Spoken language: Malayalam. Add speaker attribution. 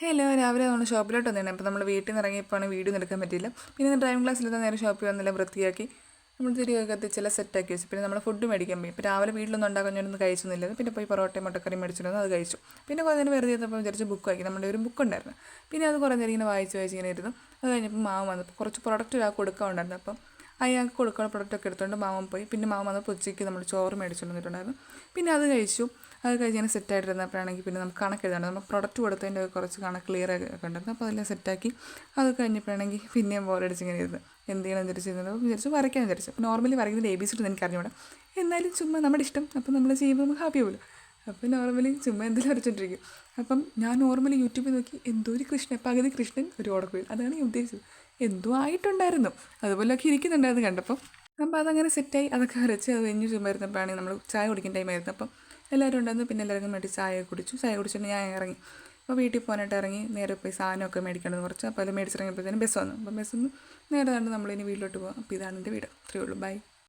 Speaker 1: ഹലോ, രാവിലെ നമ്മൾ ഷോപ്പിലോട്ട് വന്നതാണ്. അപ്പോൾ നമ്മൾ വീട്ടിൽ നിന്ന് ഇറങ്ങിയപ്പോൾ വീഡിയോ ഒന്നും എടുക്കാൻ പറ്റിയില്ല. പിന്നെ ഡ്രൈവിംഗ് ക്ലാസ്സിലെത്താൻ നേരെ ഷോപ്പിൽ വന്നെല്ലാം വൃത്തിയാക്കി നമ്മൾ തിരികെ കത്തിച്ചെല്ലാം സെറ്റാക്കി വെച്ചു. പിന്നെ നമ്മൾ ഫുഡ് മേടിക്കാൻ പോയി. ഇപ്പോൾ രാവിലെ വീട്ടിലൊന്നും ഉണ്ടാക്കാൻ ഞാനൊന്നും കഴിച്ചൊന്നുമില്ല. പിന്നെ പോയി പൊറോട്ടയും മുട്ടക്കറി മേടിച്ചിരുന്നു, അത് കഴിച്ചു. പിന്നെ കുറേ നേരം വെറുതെ ഇരുന്നപ്പോൾ വിചാരിച്ച് ബുക്ക് വായിക്കും. നമ്മുടെ ഒരു ബുക്ക് ഉണ്ടായിരുന്നു. പിന്നെ അത് കുറേ നേരം ഇങ്ങനെ വായിച്ച് ഇങ്ങനെ ഇരുന്നു. അത് കഴിഞ്ഞപ്പോൾ മാമ വന്നപ്പോൾ കുറച്ച് പ്രൊഡക്റ്റ് ഒരാൾക്ക് കൊടുക്കാനുണ്ടായിരുന്നു. അപ്പം അയാൾക്ക് കൊടുക്കുന്ന പ്രൊഡക്റ്റൊക്കെ എടുത്തുകൊണ്ട് മാമൻ പോയി. പിന്നെ മാമൻ വന്നപ്പോൾ ഉച്ചയ്ക്ക് നമ്മൾ ചോറ് മേടിച്ചുകൊണ്ട് വന്നിട്ടുണ്ടായിരുന്നു. പിന്നെ അത് കഴിച്ചു. അത് കഴിഞ്ഞ് ഇങ്ങനെ സെറ്റായിട്ടിരുന്നപ്പോഴാണെങ്കിൽ പിന്നെ നമുക്ക് കണക്ക് എഴുതാണ്ട് നമ്മൾ പ്രൊഡക്റ്റ് കൊടുത്തതിൻ്റെ കുറച്ച് കണക്ക് ക്ലിയർ ആക്കി ഉണ്ടായിരുന്നു. അപ്പോൾ അതെല്ലാം സെറ്റാക്കി അത് കഴിഞ്ഞപ്പോഴാണെങ്കിൽ പിന്നെയും ബോറടിച്ച് ഇങ്ങനെ ഇരുന്ന് എന്ത് ചെയ്യണം വിചാരിച്ചിരുന്നത് വിചാരിച്ചു വരയ്ക്കാൻ വിചാരിച്ചു. അപ്പോൾ നോർമലി വരയ്ക്കുന്നത് ABC എനിക്ക് അറിഞ്ഞൂടാ, എന്നാലും ചുമ്മാ നമ്മുടെ ഇഷ്ടം. അപ്പോൾ നമ്മൾ ചെയ്യുമ്പോൾ നമുക്ക് ഹാപ്പി ആവുമല്ലോ. അപ്പോൾ നോർമലി ചുമ്മാ എന്തെങ്കിലും വരച്ചോണ്ടിരിക്കും. അപ്പം ഞാൻ നോർമലി യൂട്യൂബിൽ നോക്കി എന്തോ ഒരു കൃഷ്ണൻ, പകുതി കൃഷ്ണൻ ഒരു ഓടക്കുയിൽ, അതാണ് ഞാൻ ഉദ്ദേശിച്ചത്. എന്തോ ആയിട്ടുണ്ടായിരുന്നു, അതുപോലെയൊക്കെ ഇരിക്കുന്നുണ്ടായിരുന്നു കണ്ടപ്പം. അപ്പോൾ അതങ്ങനെ സെറ്റായി, അതൊക്കെ വരച്ച് അത് കഴിഞ്ഞ് ചുമ്മാ ഇരുന്നപ്പോഴാണെങ്കിൽ നമ്മൾ ചായ കുടിക്കുന്ന ടൈമായിരുന്നു. അപ്പം എല്ലാവരും ഉണ്ടായിരുന്നു. പിന്നെ എല്ലാവർക്കും വേണ്ടി ചായ കുടിച്ചു. ചായ കുടിച്ചിട്ട് ഞാൻ ഇറങ്ങി. അപ്പോൾ വീട്ടിൽ പോകാനായിട്ട് ഇറങ്ങി. നേരെ പോയി സാധനമൊക്കെ മേടിക്കേണ്ടത് കുറച്ച്. അപ്പോൾ അത് മേടിച്ചിറങ്ങിയപ്പോഴത്തേനും ബസ് വന്നു. അപ്പം ബസ് വന്ന് നേരെ കണ്ട് നമ്മളിനി വീട്ടിലോട്ട് പോകാം. അപ്പോൾ ഇതാണ് എൻ്റെ വീട്. അത്രയേ ഉള്ളൂ. ബൈ.